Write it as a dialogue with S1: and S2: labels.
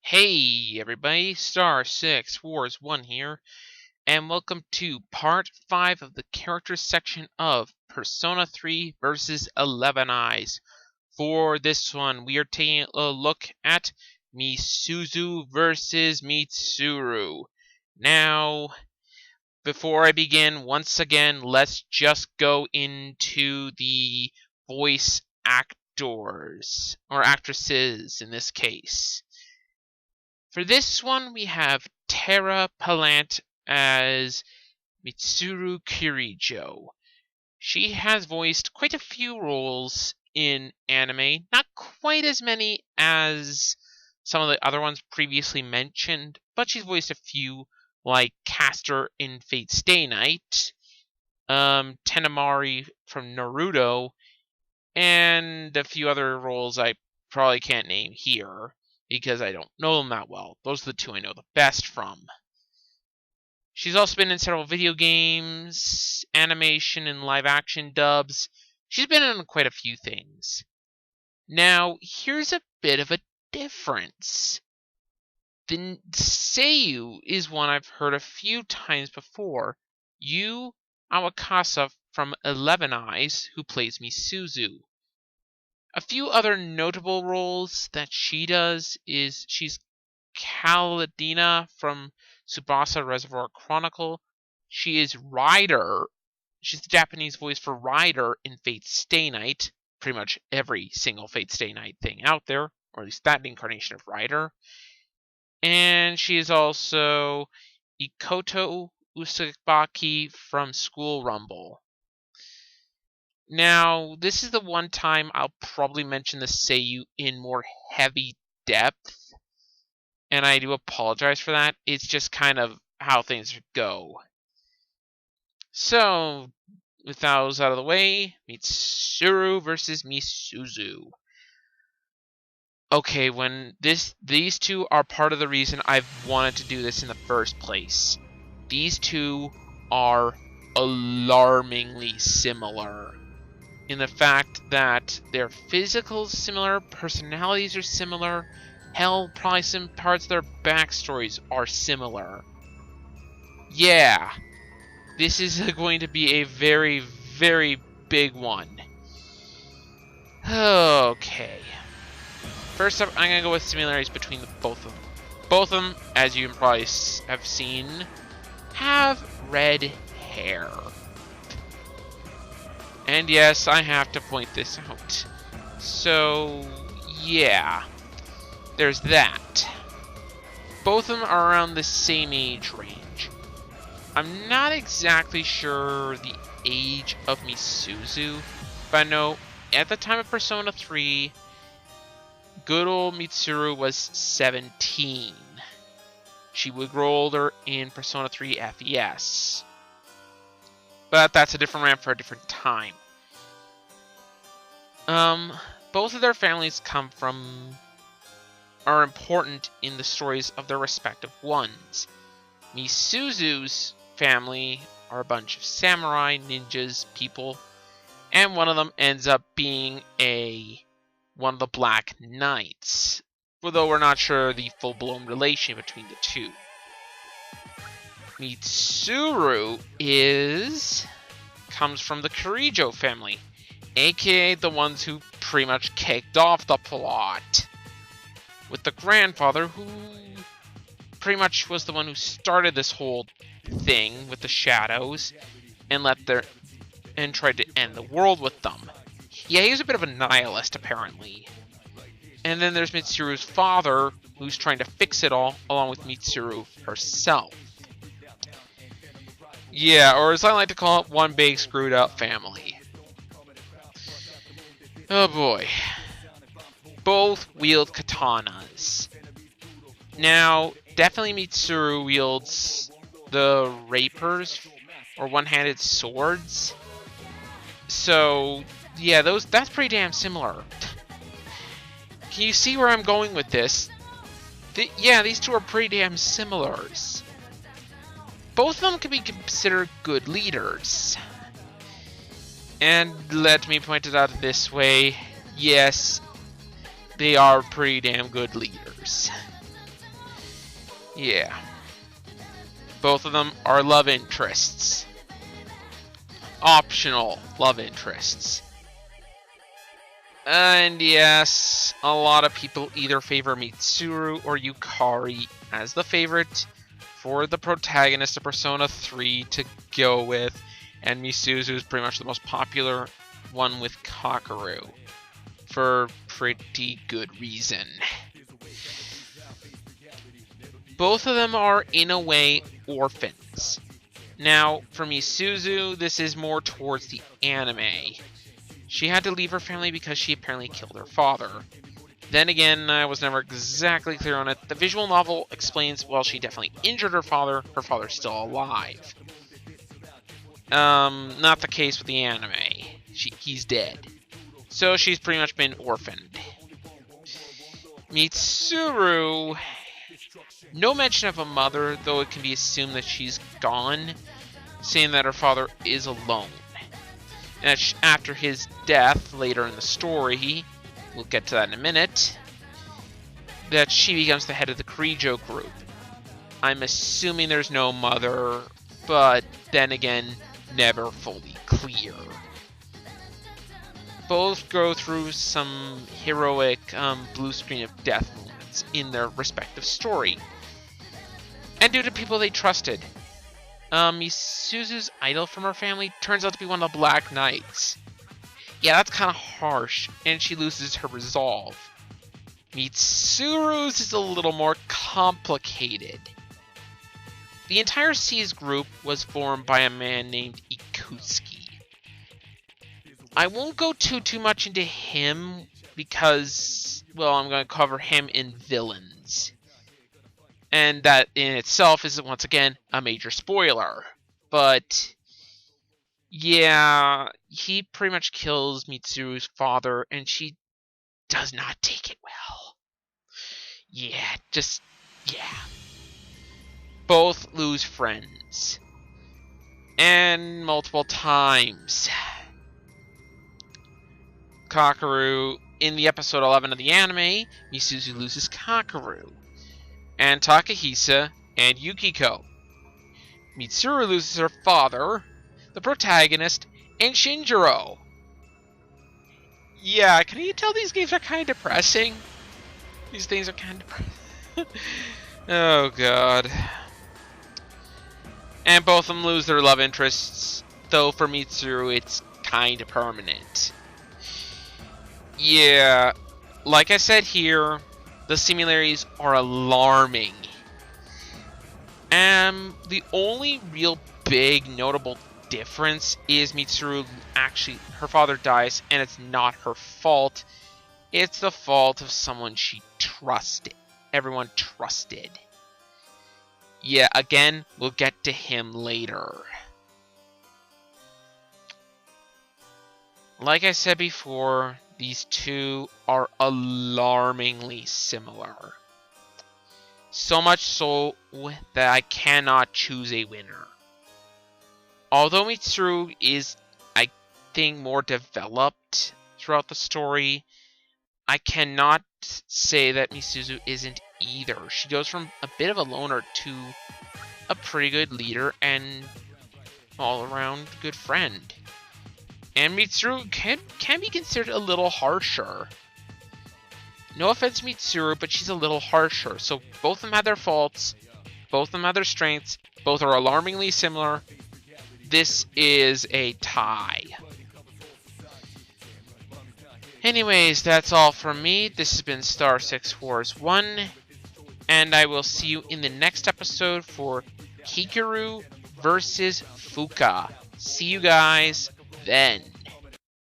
S1: Hey everybody, Star 6 Wars 1 here, and welcome to part 5 of the characters section of Persona 3 vs 11 Eyes. For this one, we are taking a look at Misuzu vs Mitsuru. Now, before I begin, once again, let's just go into the voice actors, or actresses in this case. For this one, we have Tara Palant as Mitsuru Kirijo. She has voiced quite a few roles in anime, not quite as many as some of the other ones previously mentioned, but she's voiced a few, like Castor in Fate Stay Night, Tenamari from Naruto, and a few other roles I probably can't name here because I don't know them that well. Those are the two I know the best from. She's also been in several video games, animation, and live-action dubs. She's been in quite a few things. Now, here's a bit of a difference. The Seiyu is one I've heard a few times before. Yu Awakasa from 11 Eyes, who plays Misuzu. A few other notable roles that she does is she's Kaladina from Tsubasa Reservoir Chronicle. She is Ryder. She's the Japanese voice for Ryder in Fate Stay Night. Pretty much every single Fate Stay Night thing out there, or at least that incarnation of Ryder. And she is also Ikoto Usabaki from School Rumble. Now, this is the one time I'll probably mention the Seiyu in more heavy depth, and I do apologize for that. It's just kind of how things go. So, with those out of the way, Mitsuru versus Misuzu. Okay, these two are part of the reason I've wanted to do this in the first place. These two are alarmingly similar in the fact that their physicals similar, personalities are similar, hell, probably some parts of their backstories are similar. Yeah, this is going to be a very, very big one. Okay. First up, I'm going to go with similarities between both of them. Both of them, as you probably have seen, have red hair. And yes, I have to point this out. So, yeah. There's that. Both of them are around the same age range. I'm not exactly sure the age of Misuzu, but I know at the time of Persona 3, good old Mitsuru was 17. She would grow older in Persona 3 FES. But that's a different rant for a different time. Both of their families are important in the stories of their respective ones. Misuzu's family are a bunch of samurai, ninjas, people, and one of them ends up being one of the Black Knights, although we're not sure the full-blown relation between the two. Mitsuru comes from the Kirijo family, aka the ones who pretty much kicked off the plot, with the grandfather who pretty much was the one who started this whole thing with the shadows and tried to end the world with them. Yeah, he was a bit of a nihilist apparently. And then there's Mitsuru's father, who's trying to fix it all, along with Mitsuru herself. Yeah, or as I like to call it, one big screwed up family. Oh boy. Both wield katanas. Now, definitely Mitsuru wields the rapers, or one-handed swords. So, yeah, that's pretty damn similar. Can you see where I'm going with this? Yeah, these two are pretty damn similar. Both of them can be considered good leaders. And let me point it out this way. Yes, they are pretty damn good leaders. Yeah. Both of them are love interests. Optional love interests. And yes, a lot of people either favor Mitsuru or Yukari as the favorite for the protagonist of Persona 3 to go with, and Misuzu is pretty much the most popular one with Kakeru, for pretty good reason. Both of them are, in a way, orphans. Now, for Misuzu, this is more towards the anime. She had to leave her family because she apparently killed her father. Then again, I was never exactly clear on it. The visual novel explains, well, she definitely injured her father's still alive. Not the case with the anime. He's dead. So she's pretty much been orphaned. Mitsuru, no mention of a mother, though it can be assumed that she's gone, saying that her father is alone. And after his death, later in the story, we'll get to that in a minute, that she becomes the head of the Kirijo group. I'm assuming there's no mother, but then again, never fully clear. Both go through some heroic blue screen of death moments in their respective story. And due to people they trusted. Misuzu's idol from her family turns out to be one of the Black Knights. Yeah, that's kind of harsh, and she loses her resolve. Mitsuru's is a little more complicated. The entire C's group was formed by a man named Ikusuke. I won't go too much into him because, well, I'm going to cover him in villains. And that in itself is, once again, a major spoiler. But, yeah, he pretty much kills Mitsuru's father, and she does not take it well. Yeah. Both lose friends. And multiple times. Kakeru, in the episode 11 of the anime, Misuzu loses Kakeru, and Takahisa, and Yukiko. Mitsuru loses her father, the protagonist, and Shinjiro. Yeah, can you tell these games are kind of depressing? These things are kind of depressing. Oh, God. And both of them lose their love interests, though for Mitsuru it's kind of permanent. Yeah, like I said here, the similarities are alarming. The only real big notable difference is Mitsuru actually, her father dies, and it's not her fault. It's the fault of someone she trusted. Everyone trusted. Yeah, again, we'll get to him later. Like I said before, these two are alarmingly similar. So much so that I cannot choose a winner. Although Mitsuru is, I think, more developed throughout the story, I cannot say that Misuzu isn't either. She goes from a bit of a loner to a pretty good leader and all-around good friend. And Mitsuru can be considered a little harsher. No offense to Mitsuru, but she's a little harsher. So both of them have their faults, both of them have their strengths, both are alarmingly similar. This is a tie. Anyways, that's all from me. This has been Star 6 Wars 1, and I will see you in the next episode for Hikaru versus Fuka. See you guys then.